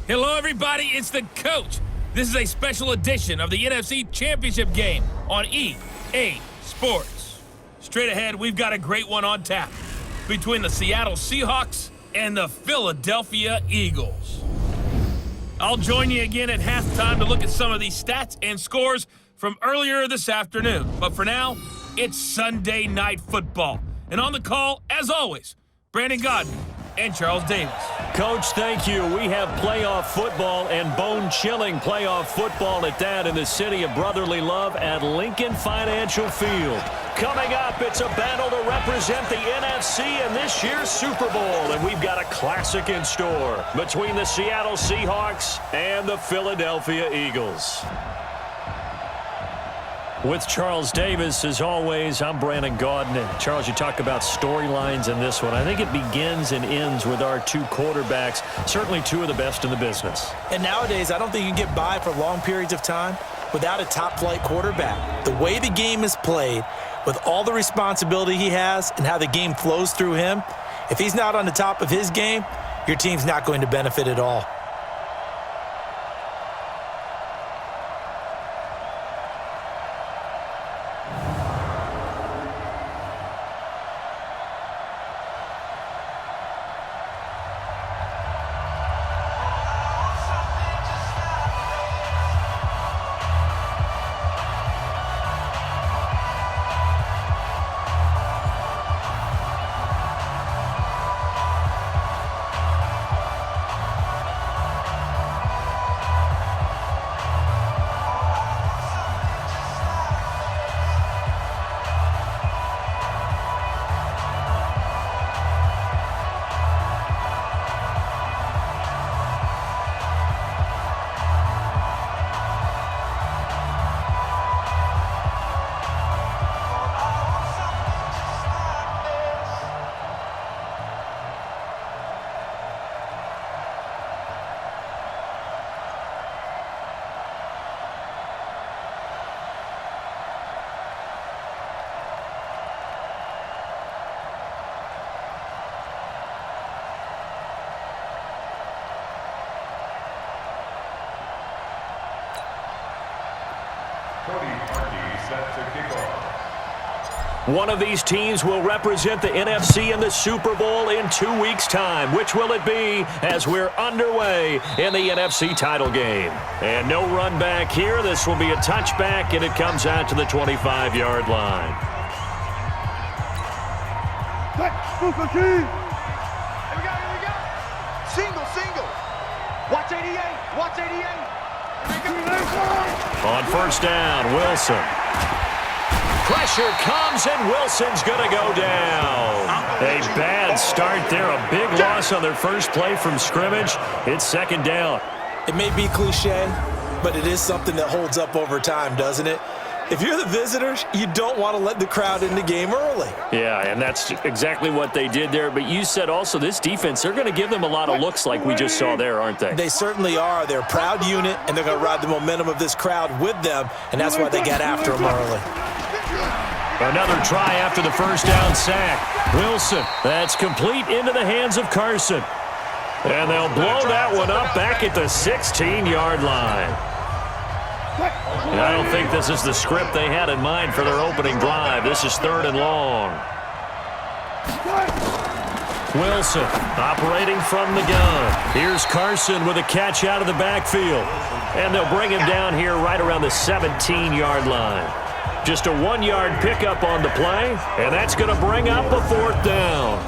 Hello, everybody. It's the coach. This is a special edition of the NFC Championship game on EA Sports. Straight ahead, we've got a great one on tap between the Seattle Seahawks and the Philadelphia Eagles. I'll join you again at halftime to look at some of these stats and scores from earlier this afternoon. But for now, it's Sunday Night Football. And on the call, as always, Brandon Godden and Charles Davis. Coach, thank you. We have playoff football and bone-chilling playoff football at that in the city of brotherly love at Lincoln Financial Field. Coming up, it's a battle to represent the NFC in this year's Super Bowl, and we've got a classic in store between the Seattle Seahawks and the Philadelphia Eagles. With Charles Davis, as always, I'm Brandon Godden. And Charles, you talk about storylines in this one. I think it begins and ends with our two quarterbacks, certainly two of the best in the business. And nowadays, I don't think you can get by for long periods of time without a top-flight quarterback. The way the game is played, with all the responsibility he has and how the game flows through him, if he's not on the top of his game, your team's not going to benefit at all. One of these teams will represent the NFC in the Super Bowl in 2 weeks' time. Which will it be as we're underway in the NFC title game? And no run back here. This will be a touchback, and it comes out to the 25-yard line. Here we go. Single. Watch 88. Watch 88. On first down, Wilson. Pressure comes, and Wilson's going to go down. A bad start there. A big loss on their first play from scrimmage. It's second down. It may be cliche, but it is something that holds up over time, doesn't it? If you're the visitors, you don't want to let the crowd in the game early. Yeah, and that's exactly what they did there. But you said also this defense, they're going to give them a lot of looks like we just saw there, aren't they? They certainly are. They're a proud unit, and they're going to ride the momentum of this crowd with them, and that's why they got after them early. Another try after the first down sack. Wilson, that's complete into the hands of Carson. And they'll blow that one up back at the 16-yard line. And I don't think this is the script they had in mind for their opening drive. This is third and long. Wilson operating from the gun. Here's Carson with a catch out of the backfield. And they'll bring him down here right around the 17-yard line. Just a 1-yard pickup on the play, and that's going to bring up a fourth down.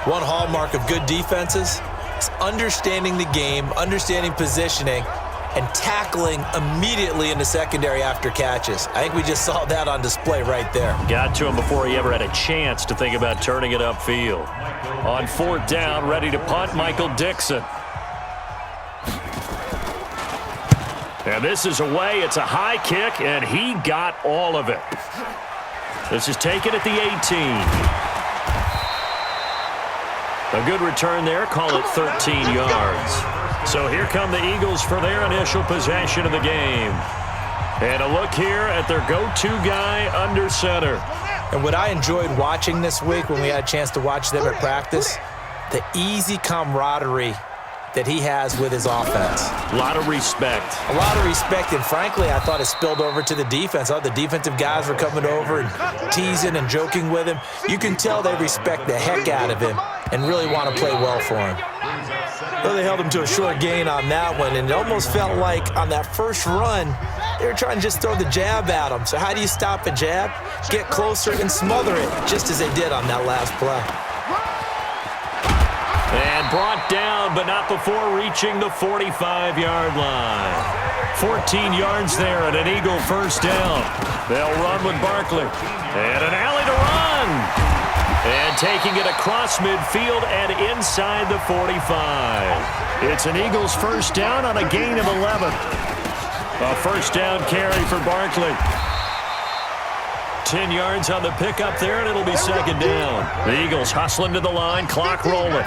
One hallmark of good defenses is understanding the game, understanding positioning, and tackling immediately in the secondary after catches. I think we just saw that on display right there. Got to him before he ever had a chance to think about turning it upfield. On fourth down, ready to punt, Michael Dixon. And this is away. It's a high kick, and he got all of it. This is taken at the 18. A good return there. Call it 13 yards. So here come the Eagles for their initial possession of the game. And a look here at their go-to guy under center. And what I enjoyed watching this week when we had a chance to watch them at practice, the easy camaraderie that he has with his offense. A lot of respect. A lot of respect, and frankly, I thought it spilled over to the defense. All the defensive guys were coming over and teasing and joking with him. You can tell they respect the heck out of him and really want to play well for him. Well, they held him to a short gain on that one, and it almost felt like on that first run, they were trying to just throw the jab at him. So how do you stop a jab? Get closer and smother it, just as they did on that last play. And brought down, but not before reaching the 45-yard line. 14 yards there and an Eagle first down. They'll run with Barkley. And an alley to run. And taking it across midfield and inside the 45. It's an Eagles first down on a gain of 11. A first down carry for Barkley. 10 yards on the pickup there, and it'll be second down. The Eagles hustling to the line, clock rolling.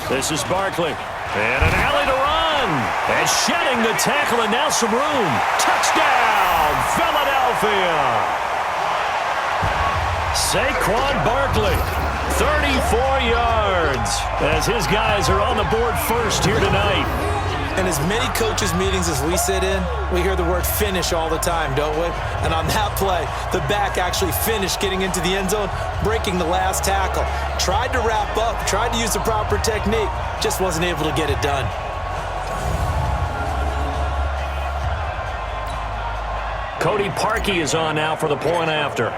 This is Barkley. And an alley to run. And shedding the tackle, and now some room. Touchdown, Philadelphia. Saquon Barkley, 34 yards, as his guys are on the board first here tonight. In as many coaches' meetings as we sit in, we hear the word finish all the time, don't we? And on that play, the back actually finished getting into the end zone, breaking the last tackle. Tried to wrap up, tried to use the proper technique, just wasn't able to get it done. Cody Parkey is on now for the point after.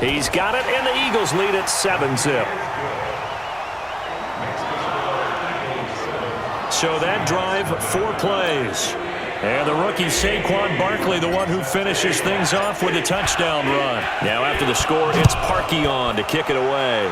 He's got it, and the Eagles lead at 7-zip. So that drive, 4 plays. And the rookie Saquon Barkley, the one who finishes things off with a touchdown run. Now after the score, it's Parkey on to kick it away.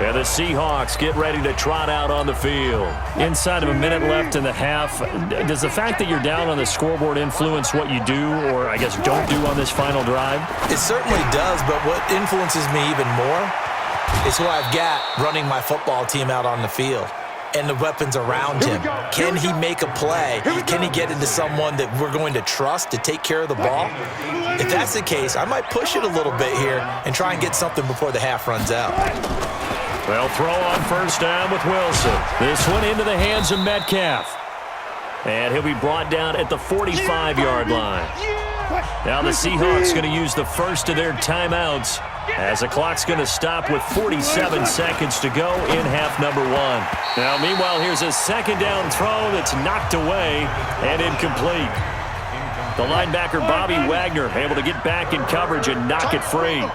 And the Seahawks get ready to trot out on the field. Inside of a minute left in the half, does the fact that you're down on the scoreboard influence what you do, or I guess don't do on this final drive? It certainly does, but what influences me even more is who I've got running my football team out on the field and the weapons around him. Can he make a play? Can he get into someone that we're going to trust to take care of the ball? If that's the case, I might push it a little bit here and try and get something before the half runs out. They'll throw on first down with Wilson. This one into the hands of Metcalf. And he'll be brought down at the 45-yard line. Now the Seahawks going to use the first of their timeouts as the clock's going to stop with 47 seconds to go in half number 1. Now, meanwhile, here's a second down throw that's knocked away and incomplete. The linebacker, Bobby Wagner, able to get back in coverage and knock it free.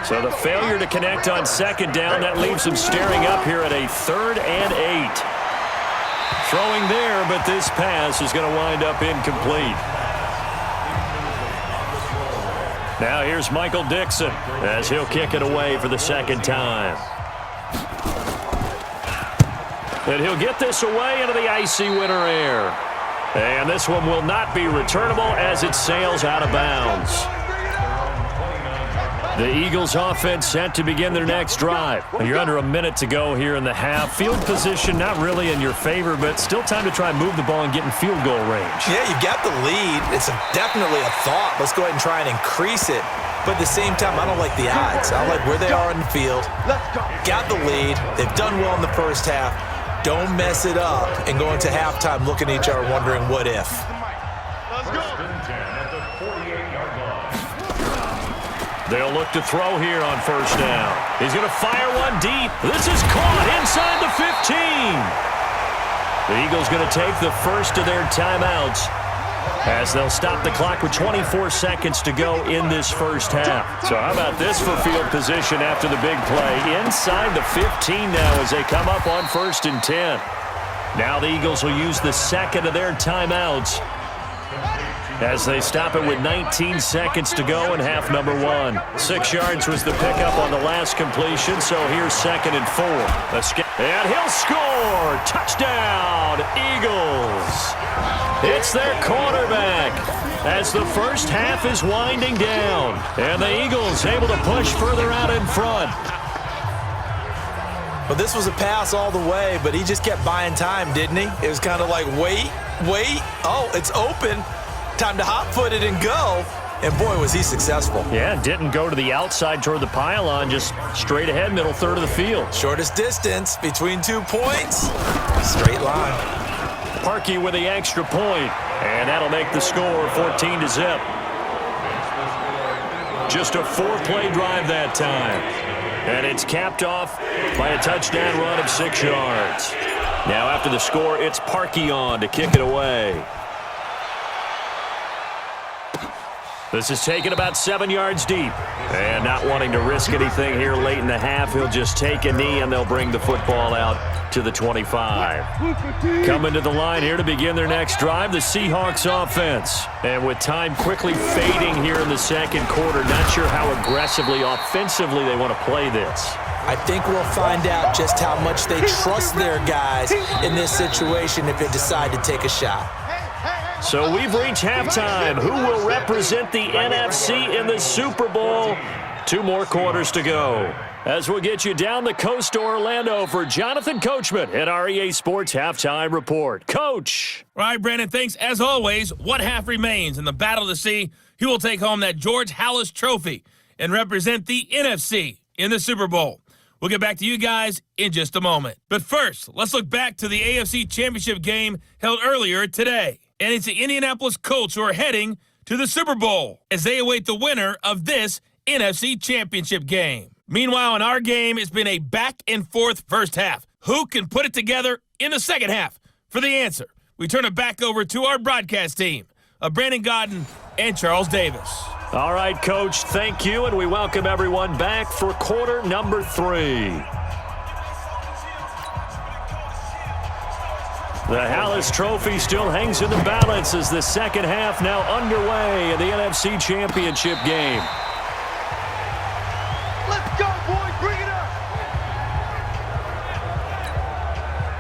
So the failure to connect on second down, that leaves him staring up here at a 3rd and 8. Throwing there, but this pass is going to wind up incomplete. Now here's Michael Dixon as he'll kick it away for the second time. And he'll get this away into the icy winter air. And this one will not be returnable as it sails out of bounds. The Eagles offense set to begin their next drive. You're under a minute to go here in the half. Field position not really in your favor, but still time to try and move the ball and get in field goal range. Yeah, you've got the lead. It's definitely a thought. Let's go ahead and try and increase it. But at the same time, I don't like the odds. I like where they are on the field. Got the lead. They've done well in the first half. Don't mess it up and go into halftime looking at each other wondering what if. Let's go. They'll look to throw here on first down. He's going to fire one deep. This is caught inside the 15. The Eagles going to take the first of their timeouts as they'll stop the clock with 24 seconds to go in this first half. So how about this for field position after the big play? Inside the 15 now as they come up on 1st and 10. Now the Eagles will use the second of their timeouts as they stop it with 19 seconds to go in half number 1. 6 yards was the pickup on the last completion, so here's 2nd and 4. And he'll score! Touchdown, Eagles! It's their quarterback as the first half is winding down. And the Eagles able to push further out in front. Well, this was a pass all the way, but he just kept buying time, didn't he? It was kind of like, wait. Oh, it's open. Time to hot-foot it and go. And boy, was he successful. Yeah, didn't go to the outside toward the pylon, just straight ahead, middle third of the field. Shortest distance between 2 points. Straight line. Parkey with the extra point, and that'll make the score 14-0. Just a 4-play drive that time. And it's capped off by a touchdown run of 6 yards. Now after the score, it's Parkey on to kick it away. This is taken about 7 yards deep. And not wanting to risk anything here late in the half, he'll just take a knee and they'll bring the football out to the 25. Coming to the line here to begin their next drive, the Seahawks offense. And with time quickly fading here in the second quarter, not sure how aggressively, offensively they want to play this. I think we'll find out just how much they trust their guys in this situation if they decide to take a shot. So we've reached halftime. Who will represent the NFC in the Super Bowl? 2 more quarters to go. As we'll get you down the coast to Orlando for Jonathan Coachman at our EA Sports Halftime Report. Coach. All right, Brandon, thanks. As always, one half remains in the Battle of the Sea. He will take home that George Halas Trophy and represent the NFC in the Super Bowl. We'll get back to you guys in just a moment. But first, let's look back to the AFC Championship game held earlier today. And it's the Indianapolis Colts who are heading to the Super Bowl as they await the winner of this NFC Championship game. Meanwhile, in our game, it's been a back-and-forth first half. Who can put it together in the second half? For the answer, we turn it back over to our broadcast team of Brandon Godden and Charles Davis. All right, Coach, thank you, and we welcome everyone back for quarter number 3. The Halas Trophy still hangs in the balance as the second half now underway in the NFC Championship game. Let's go, boys. Bring it up.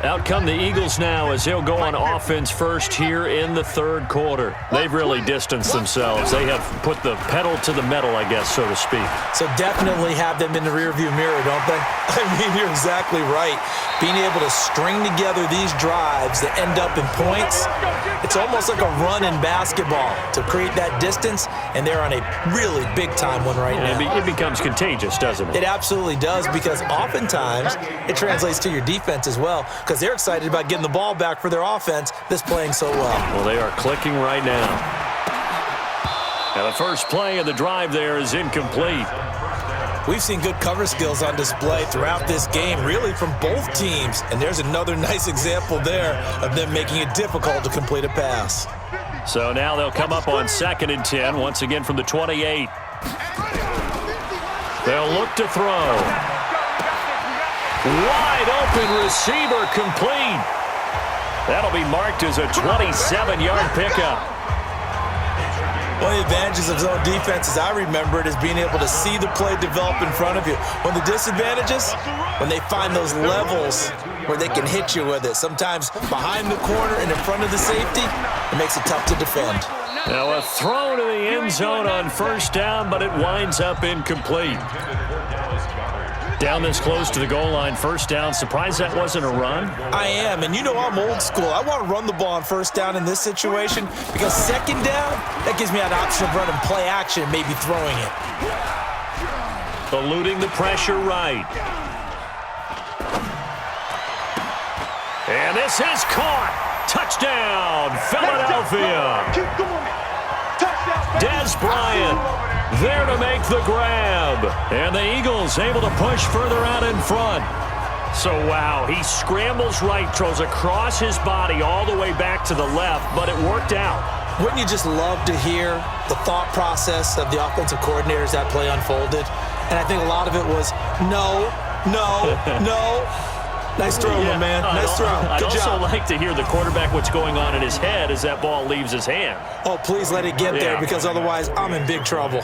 Out come the Eagles now as they'll go on offense first here in the third quarter. They've really distanced themselves. They have put the pedal to the metal, I guess, so to speak. So definitely have them in the rearview mirror, don't they? I mean, you're exactly right. Being able to string together these drives that end up in points, it's almost like a run in basketball to create that distance, and they're on a really big-time one right now. It becomes contagious, doesn't it? It absolutely does, because oftentimes it translates to your defense as well, because they're excited about getting the ball back for their offense that's playing so well. Well, they are clicking right now. And the first play of the drive there is incomplete. We've seen good cover skills on display throughout this game, really from both teams. And there's another nice example there of them making it difficult to complete a pass. So now they'll come up on 2nd and 10, once again from the 28. They'll look to throw. Wide open receiver complete. That'll be marked as a 27-yard pickup. One of the advantages of zone defense, as I remember it, is being able to see the play develop in front of you. One of the disadvantages, when they find those levels where they can hit you with it. Sometimes behind the corner and in front of the safety, it makes it tough to defend. Now a throw to the end zone on first down, but it winds up incomplete. Down this close to the goal line, first down. Surprised that wasn't a run? I am, and you know I'm old school. I want to run the ball on first down in this situation because second down, that gives me an option of running play action, maybe throwing it. Eluding the pressure right. And this is caught. Touchdown, Philadelphia. Keep going. Touchdown. Des Bryant there to make the grab. And the Eagles able to push further out in front. So, wow, he scrambles right, throws across his body all the way back to the left, but it worked out. Wouldn't you just love to hear the thought process of the offensive coordinators that play unfolded? And I think a lot of it was, no. Nice throw, my man. Nice throw. I'd Good also job. like to hear the quarterback what's going on in his head as that ball leaves his hand. Oh, please let it get there, because otherwise I'm in big trouble.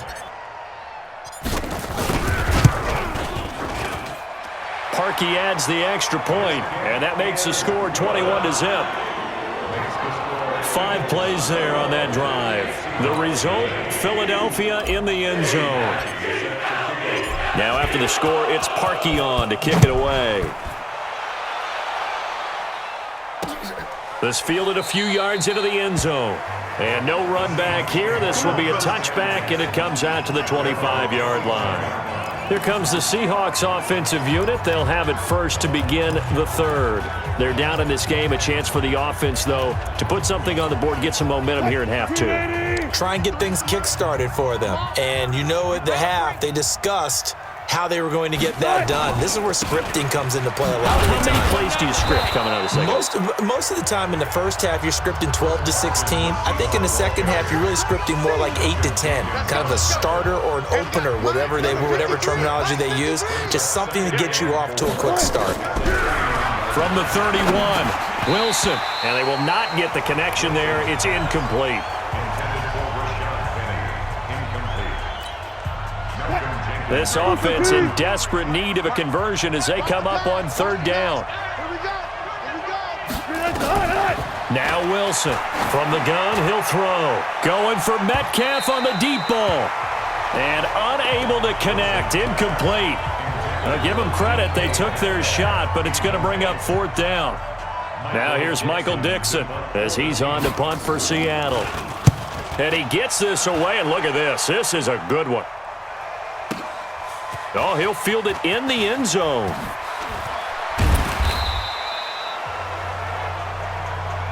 Parkey adds the extra point, and that makes the score 21-0. 5 plays there on that drive. The result, Philadelphia in the end zone. Now after the score, it's Parkey on to kick it away. This fielded a few yards into the end zone. And no run back here. This will be a touchback, and it comes out to the 25-yard line. Here comes the Seahawks offensive unit. They'll have it first to begin the third. They're down in this game. A chance for the offense, though, to put something on the board, get some momentum here in half two. Try and get things kick-started for them. And you know at the half, they discussed how they were going to get that done. This is where scripting comes into play a lot of the time. How many plays do you script coming out of the second? Most of the time in the first half, you're scripting 12 to 16. I think in the second half, you're really scripting more like 8 to 10. Kind of a starter or an opener, whatever terminology they use. Just something to get you off to a quick start. From the 31, Wilson. And they will not get the connection there. It's incomplete. This offense in desperate need of a conversion as they come up on third down. Now Wilson. From the gun, he'll throw. Going for Metcalf on the deep ball. And unable to connect. Incomplete. I'll give them credit. They took their shot, but it's going to bring up fourth down. Now here's Michael Dixon as he's on to punt for Seattle. And he gets this away, and look at this. This is a good one. Oh, he'll field it in the end zone.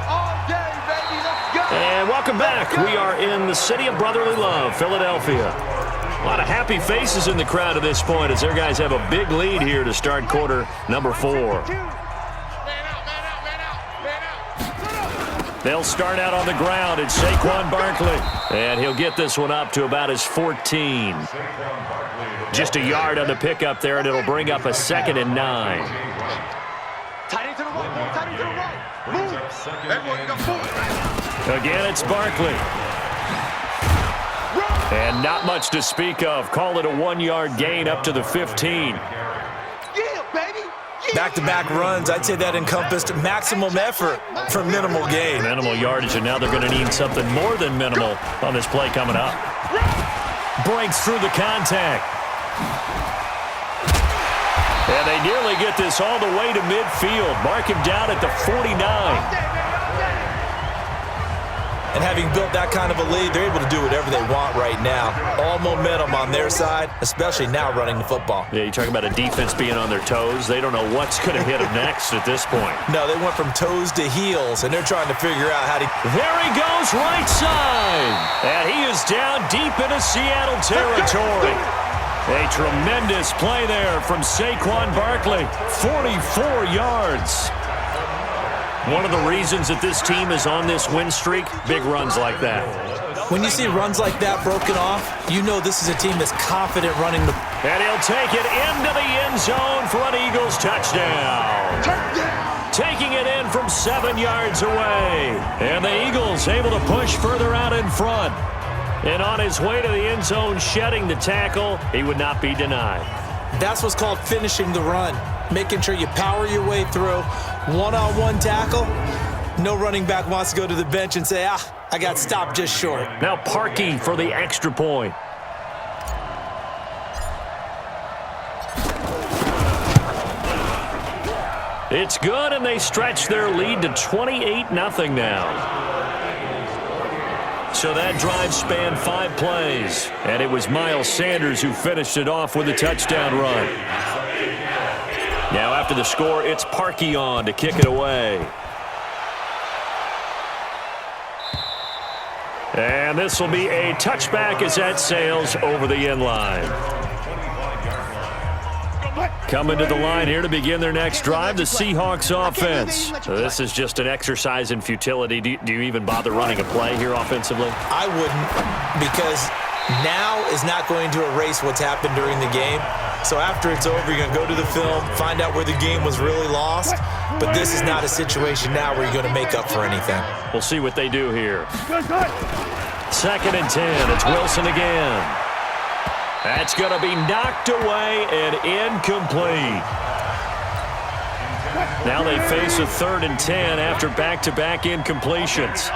All day, baby, let's go. And welcome back. We are in the city of brotherly love, Philadelphia. A lot of happy faces in the crowd at this point as their guys have a big lead here to start quarter number 4. They'll start out on the ground. It's Saquon Barkley. And he'll get this one up to about his 14. Just a yard on the pickup there, and it'll bring up a 2nd and 9. Tight end to the right, tight end to the right. Move. Everyone, you got move. Again, it's Barkley. And not much to speak of. Call it a 1-yard gain up to the 15. Yeah, baby. Back-to-back runs, I'd say that encompassed maximum effort for minimal gain. Minimal yardage, and now they're going to need something more than minimal on this play coming up. Breaks through the contact. And they nearly get this all the way to midfield. Mark him down at the 49. And having built that kind of a lead, they're able to do whatever they want right now. All momentum on their side, especially now running the football. Yeah, you're talking about a defense being on their toes. They don't know what's going to hit them next at this point. No, they went from toes to heels, and they're trying to figure out how to... There he goes, right side. And he is down deep into Seattle territory. A tremendous play there from Saquon Barkley. 44 yards. One of the reasons that this team is on this win streak, big runs like that. When you see runs like that broken off, you know this is a team that's confident running the... And he'll take it into the end zone for an Eagles touchdown. Taking it in from 7 yards away. And the Eagles able to push further out in front. And on his way to the end zone, shedding the tackle, he would not be denied. That's what's called finishing the run. Making sure you power your way through. One-on-one tackle. No running back wants to go to the bench and say, I got stopped just short. Now Parkey for the extra point. It's good, and they stretch their lead to 28-0 now. So that drive spanned 5 plays, and it was Miles Sanders who finished it off with a touchdown run. Now after the score, it's Parkey on to kick it away. And this will be a touchback as that sails over the end line. Coming to the line here to begin their next drive, the Seahawks offense. So this is just an exercise in futility. Do you even bother running a play here offensively? I wouldn't, because now is not going to erase what's happened during the game. So after it's over, you're going to go to the film, find out where the game was really lost. But this is not a situation now where you're going to make up for anything. We'll see what they do here. 2nd and 10. It's Wilson again. That's going to be knocked away and incomplete. Now they face a 3rd and 10 after back-to-back incompletions.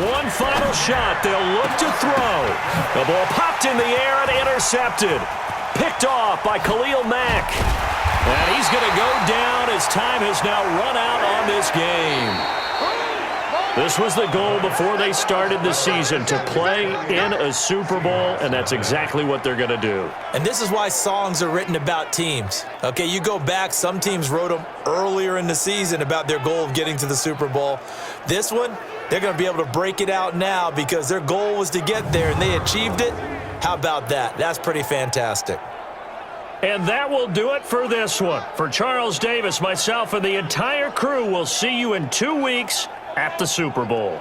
One final shot. They'll look to throw. The ball popped in the air and intercepted. Picked off by Khalil Mack. And he's going to go down as time has now run out on this game. This was the goal before they started the season, to play in a Super Bowl, and that's exactly what they're going to do. And this is why songs are written about teams. Okay, you go back, some teams wrote them earlier in the season about their goal of getting to the Super Bowl. This one, they're going to be able to break it out now because their goal was to get there, and they achieved it. How about that? That's pretty fantastic. And that will do it for this one. For Charles Davis, myself, and the entire crew, we'll see you in 2 weeks at the Super Bowl.